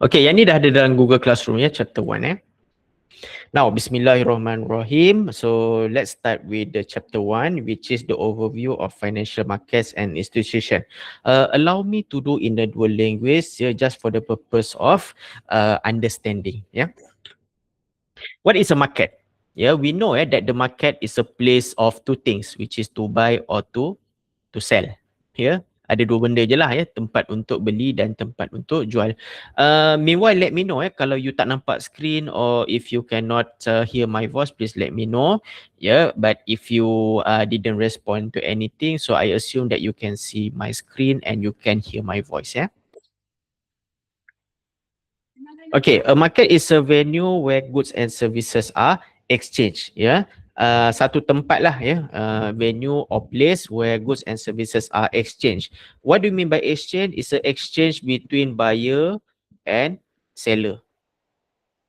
Okay, yang ni dah ada dalam Google Classroom ya, chapter 1 Now, Bismillahirrahmanirrahim. So, let's start with the chapter 1, which is the overview of financial markets and institution. Allow me to do in the dual language just for the purpose of understanding. Yeah. What is a market? Yeah, we know that the market is a place of two things, which is to buy or to sell. Yeah. Ada dua benda je lah ya, tempat untuk beli dan tempat untuk jual. Meanwhile, let me know kalau you tak nampak screen or if you cannot hear my voice, please let me know. Yeah, but if you didn't respond to anything, so I assume that you can see my screen and you can hear my voice. Yeah. Okay, a market is a venue where goods and services are exchanged. Yeah. Satu tempat lah ya, venue or place where goods and services are exchanged. What do you mean by exchange? It's an exchange between buyer and seller.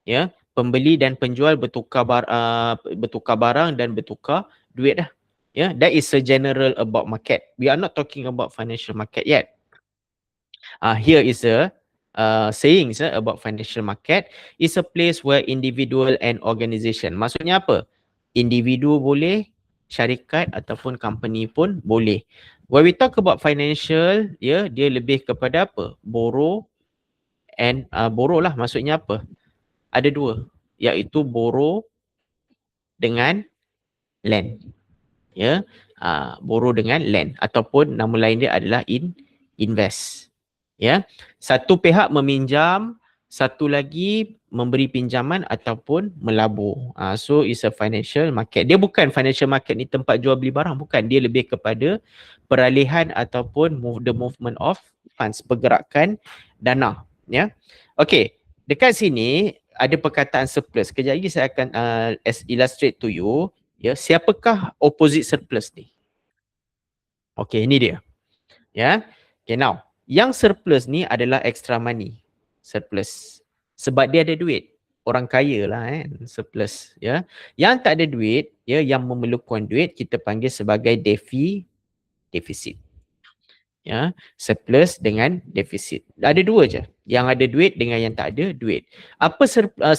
Ya, pembeli dan penjual bertukar barang dan bertukar duit dah. Ya, that is a general about market. We are not talking about financial market yet. Here is a sayings about financial market. Is a place where individual and organisation. Maksudnya apa? Individu boleh, syarikat ataupun company pun boleh. When we talk about financial, dia lebih kepada apa? Borrow and borrow lah, maksudnya apa? Ada dua, iaitu borrow dengan lend. Ya, borrow dengan lend ataupun nama lain dia adalah invest. Ya, satu pihak meminjam, satu lagi memberi pinjaman ataupun melabur. So it's a financial market. Dia bukan financial market ni tempat jual beli barang, bukan. Dia lebih kepada peralihan ataupun the movement of funds, pergerakan dana. Ya, okay. Dekat sini ada perkataan surplus. Kejap lagi saya akan illustrate to you. Ya, siapakah opposite surplus ni? Okay, ini dia. Ya, okay, now yang surplus ni adalah extra money, surplus. Sebab dia ada duit. Orang kaya lah kan, surplus. Ya. Yang tak ada duit, ya, yang memerlukan duit, kita panggil sebagai deficit. Ya, surplus dengan deficit. Ada dua je. Yang ada duit dengan yang tak ada duit. Apa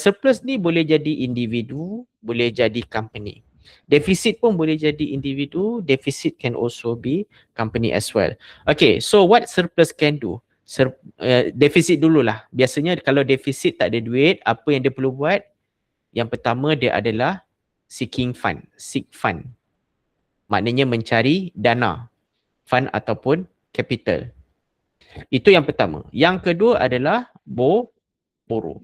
surplus ni boleh jadi individu, boleh jadi company. Deficit pun boleh jadi individu, deficit can also be company as well. Okay, so what surplus can do? Deficit dululah. Biasanya kalau deficit tak ada duit, apa yang dia perlu buat? Yang pertama dia adalah seek fund. Maknanya mencari dana, fund ataupun capital. Itu yang pertama. Yang kedua adalah borrow.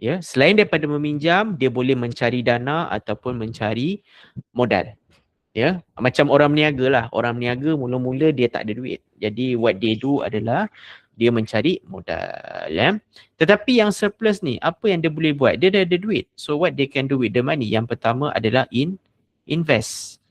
Ya, selain daripada meminjam, dia boleh mencari dana ataupun mencari modal. Ya, macam orang berniaga lah. Orang berniaga mula-mula dia tak ada duit. Jadi what they do adalah dia mencari modal. Ya. Tetapi yang surplus ni, apa yang dia boleh buat? Dia dah ada duit. So what they can do with the money? Yang pertama adalah invest.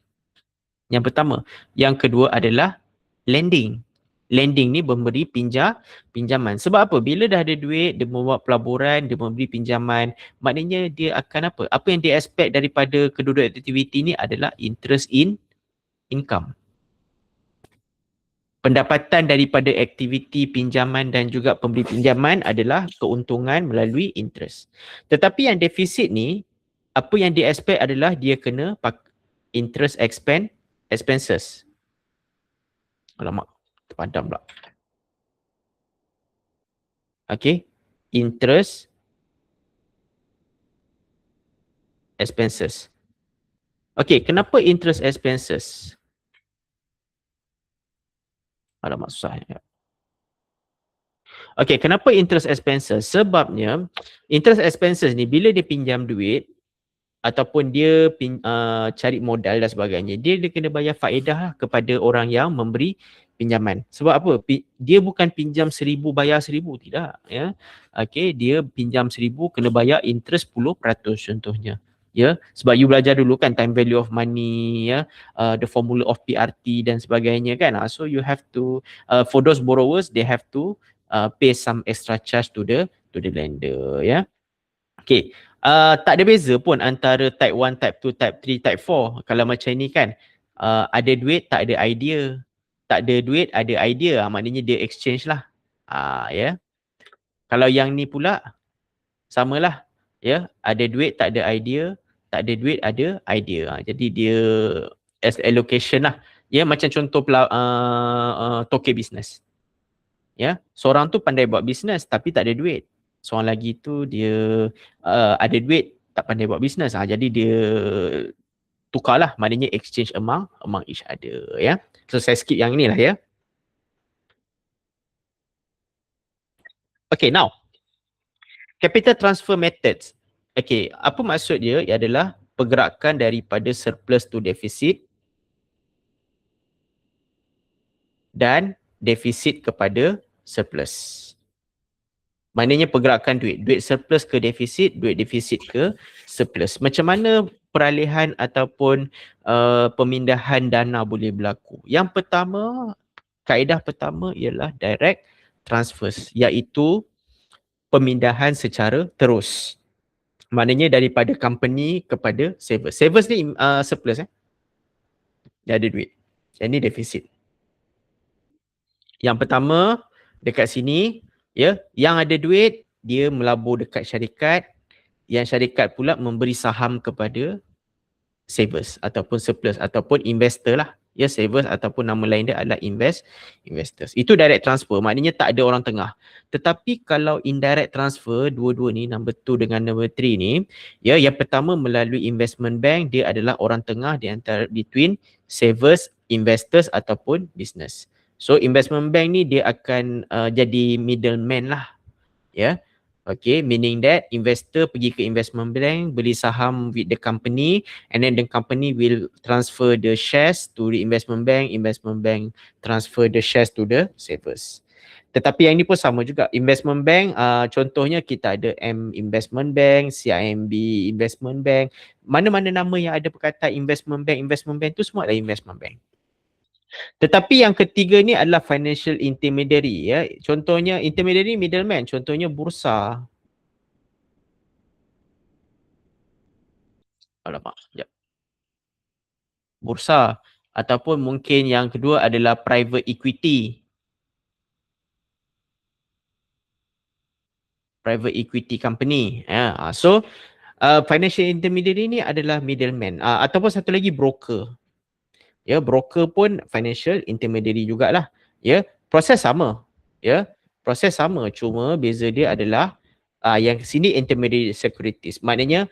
Yang pertama. Yang kedua adalah lending. Lending ni memberi pinjaman. Sebab apa? Bila dah ada duit, dia membuat pelaburan, dia memberi pinjaman. Maknanya dia akan apa? Apa yang dia expect daripada kedua-dua aktiviti ni adalah interest income. Pendapatan daripada aktiviti pinjaman dan juga pemberi pinjaman adalah keuntungan melalui interest. Tetapi yang defisit ni, apa yang dia expect adalah dia kena interest expenses. Alamak. Padam pula. Okay. Interest expenses. Okay. Kenapa interest expenses? Alamak susah. Okay. Kenapa interest expenses? Sebabnya interest expenses ni bila dia pinjam duit ataupun dia cari modal dan sebagainya, dia kena bayar faedah kepada orang yang memberi pinjaman. Sebab apa? Dia bukan pinjam 1,000 bayar 1,000, tidak. Ya. Okay, dia pinjam 1,000 kena bayar interest 10% contohnya. Ya, sebab you belajar dulu kan time value of money, ya, the formula of PRT dan sebagainya kan. So you have to for those borrowers, they have to pay some extra charge to the lender. Ya. Okay. Tak ada beza pun antara type 1, type 2, type 3, type 4. Kalau macam ini kan, ada duit tak ada idea. Tak ada duit ada idea, maknanya dia exchange lah. Ya. Kalau yang ni pula samalah, ya, ada duit tak ada idea, tak ada duit ada idea. Jadi dia as allocation lah. Ya, macam contoh toke business. Ya, seorang tu pandai buat bisnes tapi tak ada duit. Seorang lagi tu dia ada duit tak pandai buat bisnes. Jadi dia tukarlah, maknanya exchange among each other, ya. So saya skip yang ni lah, ya. Okay, now capital transfer methods. Okay, apa maksud dia? Ia adalah pergerakan daripada surplus to deficit dan defisit kepada surplus. Maknanya pergerakan duit. Duit surplus ke defisit, duit defisit ke surplus. Macam mana peralihan ataupun pemindahan dana boleh berlaku? Yang pertama, kaedah pertama ialah direct transfers, iaitu pemindahan secara terus. Maknanya daripada company kepada savers. Savers ni surplus, dia ada duit. Yang ni defisit. Yang pertama, dekat sini, ya, yang ada duit, dia melabur dekat syarikat, yang syarikat pula memberi saham kepada savers ataupun surplus ataupun investor lah. Ya, savers ataupun nama lain dia adalah investors. Itu direct transfer, maknanya tak ada orang tengah. Tetapi kalau indirect transfer, dua-dua ni, number 2 dengan number 3 ni, ya, yang pertama melalui investment bank, dia adalah orang tengah di antara between savers, investors ataupun business. So investment bank ni dia akan jadi middleman lah, ya. Okay, meaning that investor pergi ke investment bank, beli saham with the company, and then the company will transfer the shares to the investment bank transfer the shares to the savers. Tetapi yang ni pun sama juga. Investment bank, contohnya kita ada M Investment Bank, CIMB Investment Bank. Mana-mana nama yang ada perkataan investment bank tu semua adalah investment bank. Tetapi yang ketiga ni adalah financial intermediary, ya. Contohnya intermediary middleman, contohnya bursa. Alamak, sekejap. Bursa, ataupun mungkin yang kedua adalah private equity. Private equity company. Ya. So financial intermediary ni adalah middleman, ataupun satu lagi broker. Ya, broker pun financial intermediary jugalah. Ya, proses sama. Ya, proses sama, cuma beza dia adalah yang sini intermediary securities. Maknanya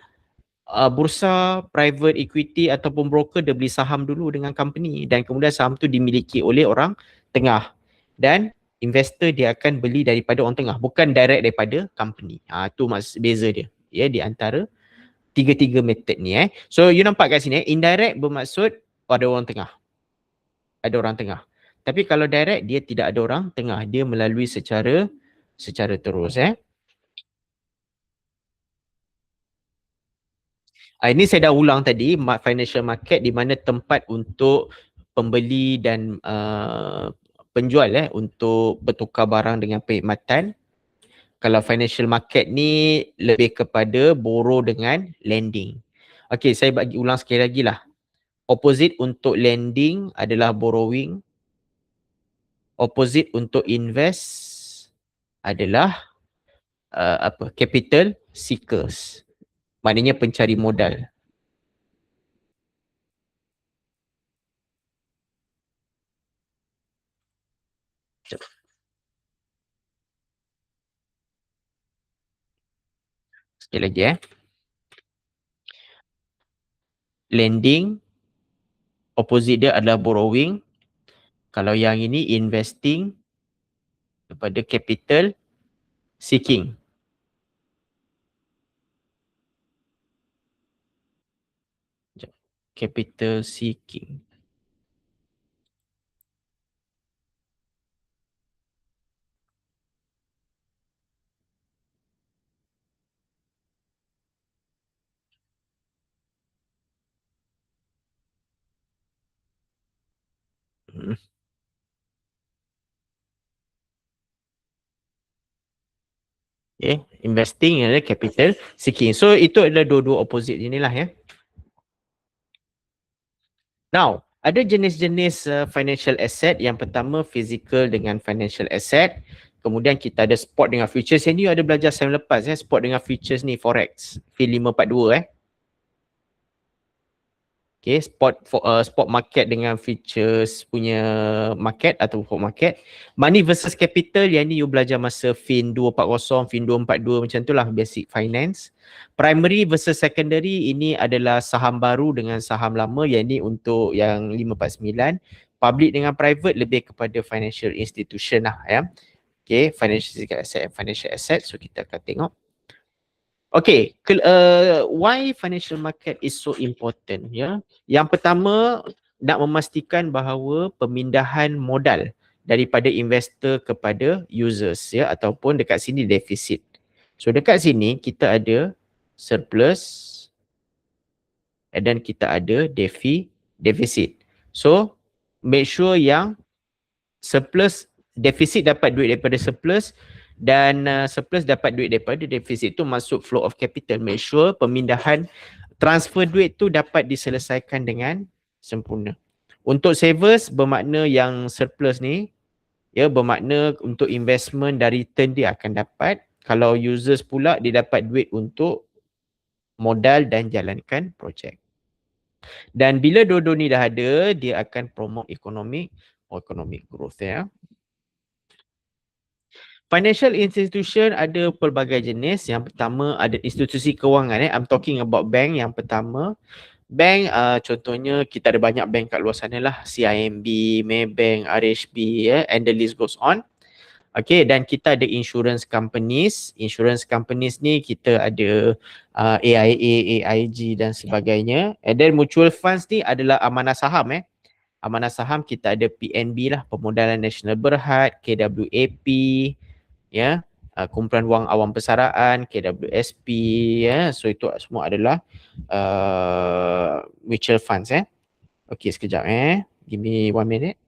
bursa, private equity ataupun broker dia beli saham dulu dengan company dan kemudian saham tu dimiliki oleh orang tengah. Dan investor dia akan beli daripada orang tengah, bukan direct daripada company. Tu beza dia, ya, di antara tiga-tiga method ni. So you nampak kat sini, indirect bermaksud ada orang tengah. Ada orang tengah. Tapi kalau direct dia tidak ada orang tengah, dia melalui secara terus. Ini saya dah ulang tadi, financial market di mana tempat untuk pembeli dan penjual untuk bertukar barang dengan perkhidmatan. Kalau financial market ni lebih kepada borrow dengan lending. Okey, saya bagi ulang sekali lagi lah. Opposite untuk lending adalah borrowing. Opposite untuk invest adalah capital seekers. Maknanya pencari modal. Sekali lagi lending, opposite dia adalah borrowing. Kalau yang ini investing kepada capital seeking. Capital seeking. Okay. Investing adalah capital seeking. So itu adalah dua-dua opposite inilah ya. Now, ada jenis-jenis financial asset. Yang pertama physical dengan financial asset. Kemudian kita ada spot dengan futures. Yang ni ada belajar sem lepas spot dengan futures ni forex. F542 Okay, spot market dengan futures punya market atau spot market. Money versus capital, yang ni you belajar masa FIN 240, FIN 242 macam tu lah, basic finance. Primary versus secondary, ini adalah saham baru dengan saham lama, yang ni untuk yang 549. Public dengan private lebih kepada financial institution lah Okay, financial asset. So kita akan tengok. Okay, why financial market is so important Yang pertama, nak memastikan bahawa pemindahan modal daripada investor kepada users ataupun dekat sini deficit. So dekat sini kita ada surplus dan kita ada deficit. So make sure yang surplus, deficit dapat duit daripada surplus dan surplus dapat duit daripada deficit, tu masuk flow of capital. Make sure pemindahan transfer duit tu dapat diselesaikan dengan sempurna. Untuk savers bermakna yang surplus ni bermakna untuk investment dan return dia akan dapat. Kalau users pula dia dapat duit untuk modal dan jalankan projek. Dan bila dua-dua ni dah ada, dia akan promote economic growth Financial institution ada pelbagai jenis. Yang pertama ada institusi kewangan I'm talking about bank. Yang pertama bank, contohnya kita ada banyak bank kat luar sana lah, CIMB, Maybank, RHB and the list goes on. Okay, dan kita ada insurance companies. Insurance companies ni kita ada AIA, AIG dan sebagainya. And then mutual funds ni adalah amanah saham Amanah saham kita ada PNB lah, Permodalan Nasional Berhad, KWAP, kumpulan wang awam persaraan, KWSP, so itu semua adalah mutual funds Okay, sekejap give me 1 minute.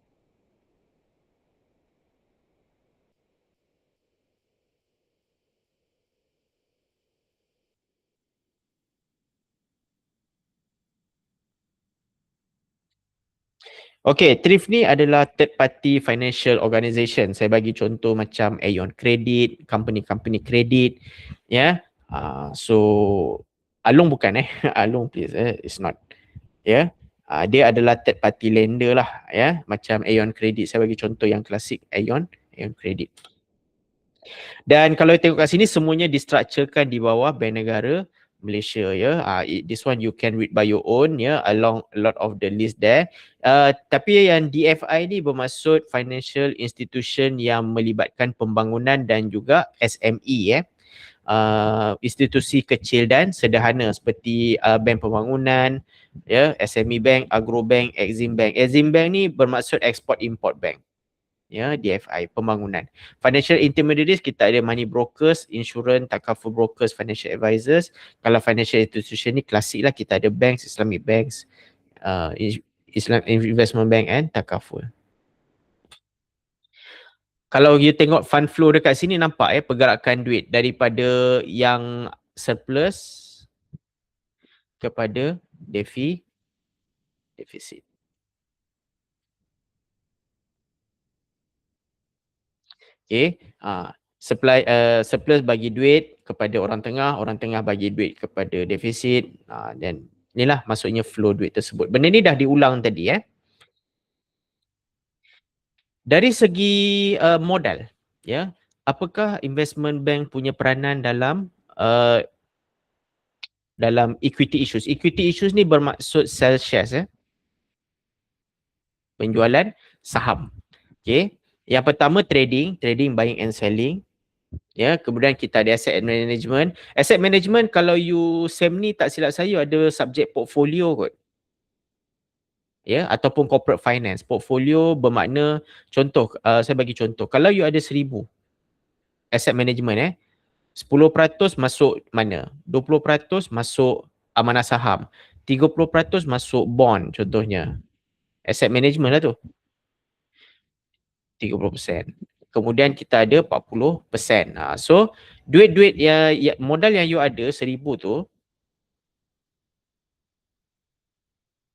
Okay, THRIFT ni adalah third party financial organisation. Saya bagi contoh macam Aeon Credit, company kredit so Along bukan Along please it's not dia adalah third party lender lah macam Aeon Credit. Saya bagi contoh yang klasik Aeon Credit. Dan kalau tengok kat sini semuanya distructurekan di bawah Bank Negara Malaysia this one you can read by your own along a lot of the list there. Tapi yang DFI ni bermaksud financial institution yang melibatkan pembangunan dan juga SME institusi kecil dan sederhana seperti bank pembangunan SME bank, agro bank, Exim Bank. Exim Bank ni bermaksud export import bank DFI, pembangunan. Financial intermediaries kita ada money brokers, insurance, takaful brokers, financial advisors. Kalau financial institution ni klasik lah, kita ada banks, Islamic banks, Islam investment bank and takaful. Kalau you tengok fund flow dekat sini nampak pergerakan duit daripada yang surplus kepada deficit. Okay, surplus bagi duit kepada orang tengah bagi duit kepada defisit, dan inilah maksudnya flow duit tersebut. Benda ni dah diulang tadi Dari segi modal apakah investment bank punya peranan dalam equity issues? Equity issues ni bermaksud sell shares penjualan saham. Okay. Yang pertama trading buying and selling. Kemudian kita ada asset management. Asset management kalau you SEM ni tak silap saya ada subjek portfolio kot. Ataupun corporate finance. Portfolio bermakna contoh, saya bagi contoh. Kalau you ada 1,000 asset management 10% masuk mana? 20% masuk amanah saham. 30% masuk bond contohnya. Asset management lah tu. 30%. Kemudian kita ada 40%. So duit-duit yang modal yang you ada 1,000 tu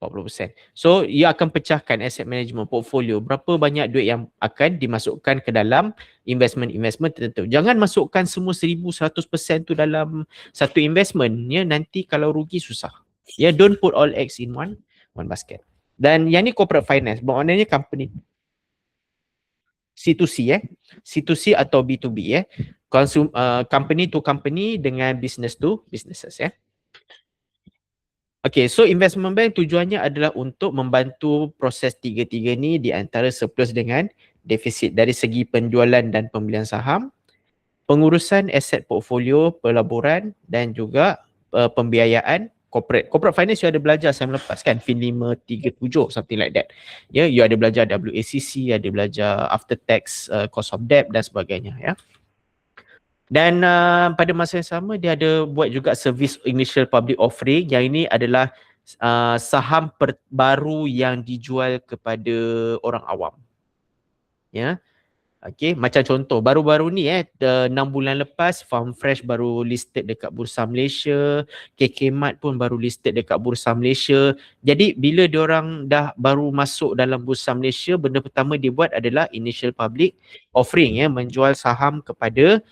40%. So, ia akan pecahkan asset management portfolio. Berapa banyak duit yang akan dimasukkan ke dalam investment tertentu. Jangan masukkan semua 1,100% tu dalam satu investment. Ya, nanti kalau rugi susah. Ya, don't put all eggs in one basket. Dan yang ni corporate finance. Maknanya company C2C C2C atau B2B company to company dengan business to businesses Okay, so investment bank tujuannya adalah untuk membantu proses tiga-tiga ni di antara surplus dengan defisit dari segi penjualan dan pembelian saham, pengurusan aset portfolio, pelaburan dan juga pembiayaan corporate. Corporate finance you ada belajar saya lepas kan, FIN 537 something like that. Ya, you ada belajar WACC, ada belajar after tax cost of debt dan sebagainya ya. Dan pada masa yang sama dia ada buat juga service initial public offering. Yang ini adalah saham baru yang dijual kepada orang awam. Ya. Okey, macam contoh baru-baru ni 6 bulan lepas Farm Fresh baru listed dekat Bursa Malaysia, KK Mart pun baru listed dekat Bursa Malaysia. Jadi bila diorang dah baru masuk dalam Bursa Malaysia, benda pertama dia buat adalah initial public offering menjual saham kepada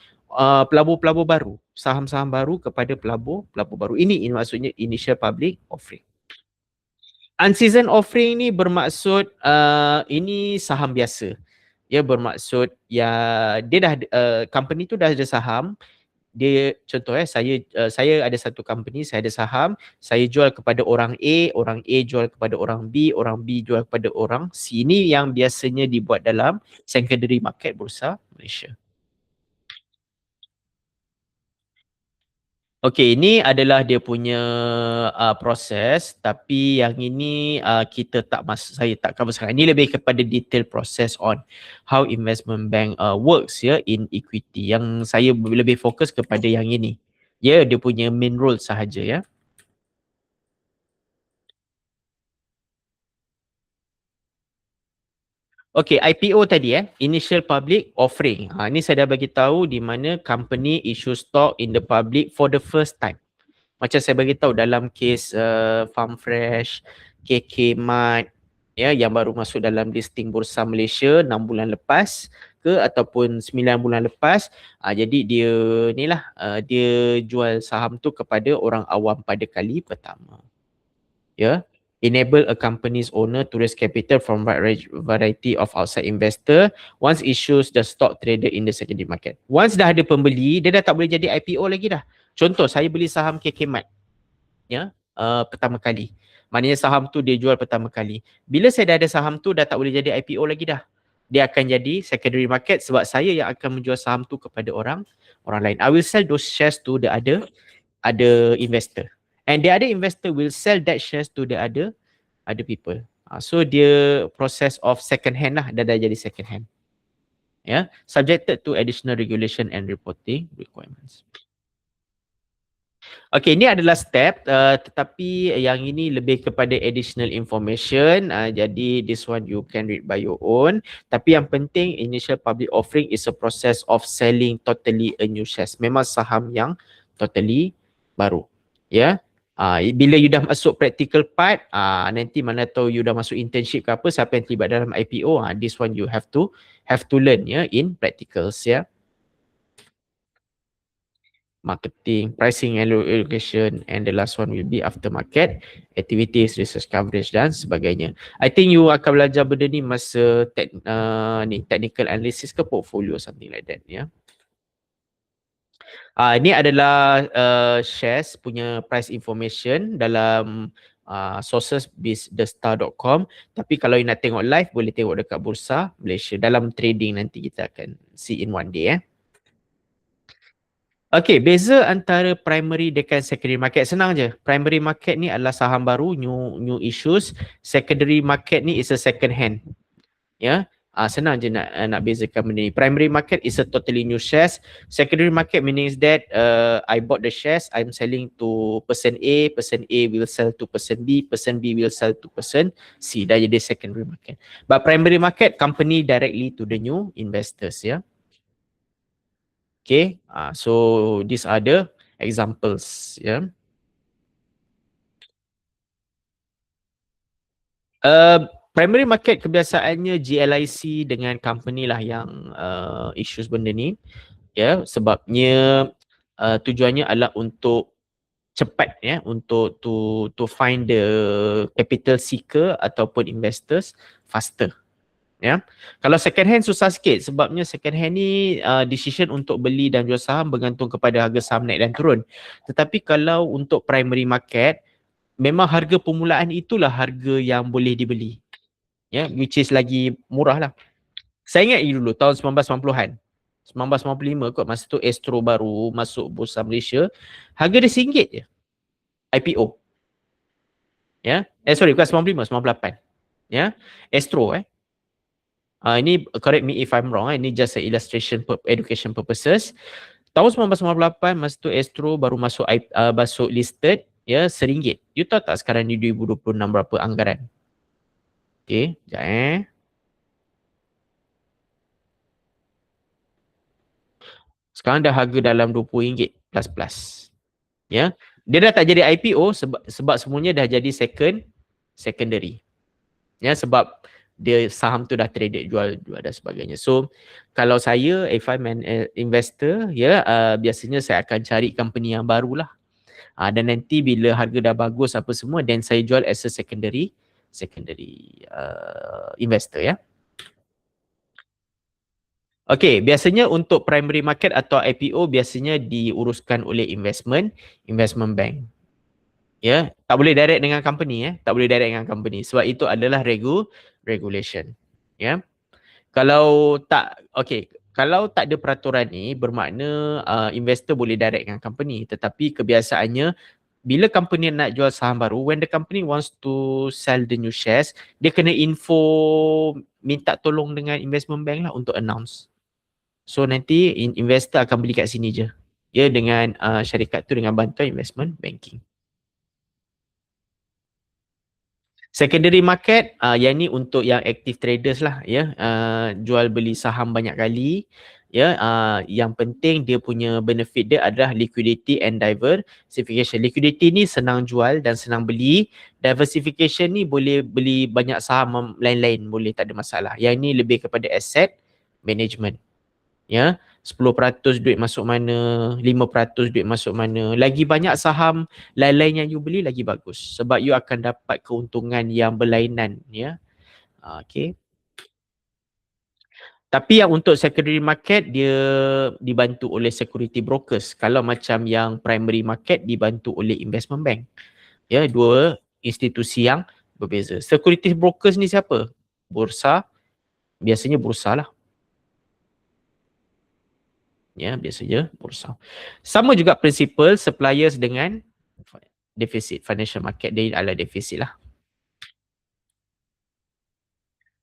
pelabur-pelabur baru, saham-saham baru kepada pelabur-pelabur baru. Ini maksudnya initial public offering. Unseasoned offering ni bermaksud ini saham biasa. Ia bermaksud ya dia dah company tu dah ada saham. Dia contoh saya ada satu company, saya ada saham, saya jual kepada orang A jual kepada orang B jual kepada orang C. Ini yang biasanya dibuat dalam secondary market Bursa Malaysia. Okey, ini adalah dia punya proses, tapi yang ini saya tak cover sekarang. Ini lebih kepada detail proses on how investment bank works in equity. Yang saya lebih fokus kepada yang ini. Dia punya main role sahaja ya. Okey, IPO tadi initial public offering. Ini saya dah bagi tahu di mana company issue stock in the public for the first time. Macam saya bagi tahu dalam kes Farm Fresh, KK Mart yang baru masuk dalam listing Bursa Malaysia 6 bulan lepas ke ataupun 9 bulan lepas. Jadi dia dia jual saham tu kepada orang awam pada kali pertama. Enable a company's owner to raise capital from variety of outside investor once issues the stock traded in the secondary market. Once dah ada pembeli, dia dah tak boleh jadi IPO lagi dah. Contoh, saya beli saham KK Mart pertama kali. Maknanya saham tu dia jual pertama kali. Bila saya dah ada saham tu, dah tak boleh jadi IPO lagi dah. Dia akan jadi secondary market sebab saya yang akan menjual saham tu kepada orang lain. I will sell those shares to the other investor. And the other investor will sell that shares to the other people. So dia process of second hand lah, dah jadi second hand. Subjected to additional regulation and reporting requirements. Okay, ini adalah step tetapi yang ini lebih kepada additional information. Jadi this one you can read by your own. Tapi yang penting initial public offering is a process of selling totally a new shares. Memang saham yang totally baru. Bila you dah masuk practical part, nanti mana tahu you dah masuk internship ke apa, siapa yang terlibat dalam IPO, this one you have to learn in practicals marketing, pricing and allocation, and the last one will be aftermarket activities, research coverage dan sebagainya. I think you akan belajar benda ni masa technical analysis ke portfolio something like that Ini adalah shares punya price information dalam sources thestar.com. Tapi kalau you nak tengok live, boleh tengok dekat Bursa Malaysia. Dalam trading nanti kita akan see in one day Okay, beza antara primary dengan secondary market senang je. Primary market ni adalah saham baru, new issues. Secondary market ni is a second hand. Senang je nak bezakan benda ni. Primary market is a totally new shares. Secondary market means that I bought the shares, I'm selling to person A will sell to person B will sell to person C. Dah jadi secondary market. But primary market, company directly to the new investors Okay, so these are the examples Primary market kebiasaannya GLIC dengan company lah yang issues benda ni. Ya, sebabnya tujuannya adalah untuk cepat, ya, untuk to find the capital seeker ataupun investors faster. Ya, kalau second hand susah sikit sebabnya second hand ni decision untuk beli dan jual saham bergantung kepada harga saham naik dan turun. Tetapi kalau untuk primary market, memang harga permulaan itulah harga yang boleh dibeli. Ya, which is lagi murah lah. Saya ingat dulu tahun 1990-an. 1995 kot, masa tu Astro baru masuk Bursa Malaysia. Harga dia RM1 je. IPO. Ya. Sorry, bukan 95, 98. Ya. Astro ini correct me if I'm wrong, ini just a illustration education purposes. Tahun 1998 masa tu Astro baru masuk masuk listed, ya, RM1. You tahu tak sekarang ni 2026 berapa anggaran? Okey, sekejap Sekarang dah harga dalam RM20 plus. Ya. Dia dah tak jadi IPO sebab semuanya dah jadi secondary. Ya, sebab dia saham tu dah traded jual dan sebagainya. So kalau saya, if I'm an investor, ya, biasanya saya akan cari company yang barulah. Dan nanti bila harga dah bagus apa semua, then saya jual as a secondary investor, ya. Okay, biasanya untuk primary market atau IPO biasanya diuruskan oleh investment bank. Ya, tak boleh direct dengan company, tak boleh direct dengan company sebab itu adalah regulation. Ya. Kalau tak ada peraturan ni bermakna investor boleh direct dengan company, tetapi kebiasaannya bila company nak jual saham baru, when the company wants to sell the new shares, dia kena minta tolong dengan investment bank lah untuk announce. So nanti investor akan beli kat sini je. Ya, dengan syarikat tu dengan bantuan investment banking. Secondary market, yang ni untuk yang active traders lah, ya, jual beli saham banyak kali. Ya, yang penting dia punya benefit dia adalah liquidity and diversification. Liquidity ni senang jual dan senang beli. Diversification ni boleh beli banyak saham lain-lain, boleh, tak ada masalah. Yang ni lebih kepada asset management. Ya, 10% duit masuk mana, 5% duit masuk mana. Lagi banyak saham lain-lain yang you beli lagi bagus sebab you akan dapat keuntungan yang berlainan, ya. Okay. Tapi yang untuk secondary market dia dibantu oleh security brokers. Kalau macam yang primary market dibantu oleh investment bank. Ya, dua institusi yang berbeza. Security brokers ni siapa? Bursa. Biasanya bursa lah. Ya, biasanya bursa. Sama juga prinsipal suppliers dengan defisit. Financial market dia adalah defisit lah.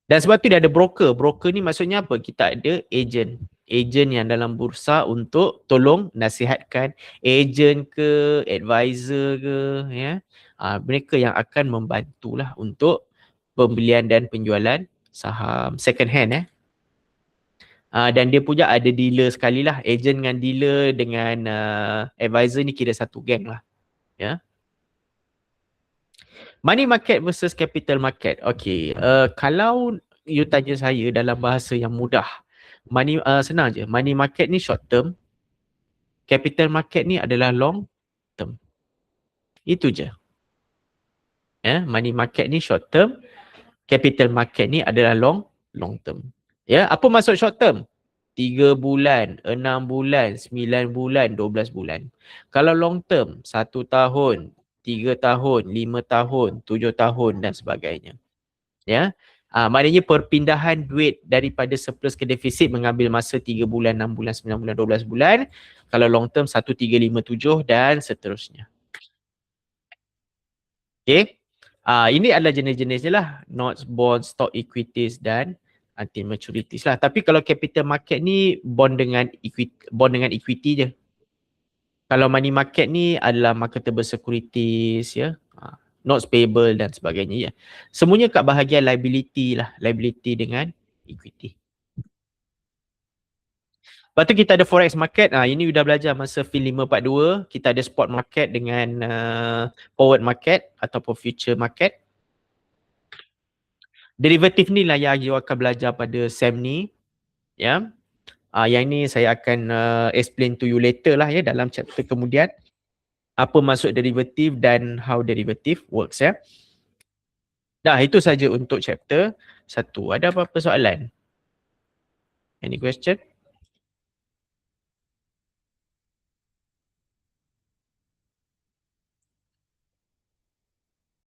Dan sebab tu dia ada broker. Broker ni maksudnya apa? Kita ada agent. Agent yang dalam bursa untuk tolong nasihatkan. Agent ke, advisor ke, ya. Mereka yang akan membantulah untuk pembelian dan penjualan saham second hand, dan dia punya ada dealer sekali lah. Agent dengan dealer dengan advisor ni kira satu geng lah. Ya. Money market versus capital market. Okay. Kalau you tanya saya dalam bahasa yang mudah, senang je. Money market ni short term. Capital market ni adalah long term. Itu je. Money market ni short term. Capital market ni adalah long term. Ya, apa maksud short term? 3 bulan, 6 bulan, 9 bulan, 12 bulan. Kalau long term, 1 tahun, 3 tahun, 5 tahun, 7 tahun dan sebagainya. Ya. Maknanya perpindahan duit daripada surplus ke defisit mengambil masa 3 bulan, 6 bulan, 9 bulan, 12 bulan. Kalau long term 1, 3, 5, 7 dan seterusnya. Okay. Ini adalah jenis-jenisnya lah. Notes, bonds, stock equities dan until maturities lah. Tapi kalau capital market ni bond dengan equity je. Kalau money market ni adalah marketable securities, ya. Notes payable dan sebagainya, ya. Semuanya kat bahagian liability lah. Liability dengan equity. Lepas tu kita ada forex market. Ini dah belajar masa field 542. Kita ada spot market dengan forward market ataupun future market. Derivative ni lah yang you akan belajar pada SEM ni. Ya. Yang ni saya akan explain to you later lah ya dalam chapter kemudian. Apa maksud derivative dan how derivative works ya. Dah, itu saja untuk chapter 1. Ada apa-apa soalan? Any question?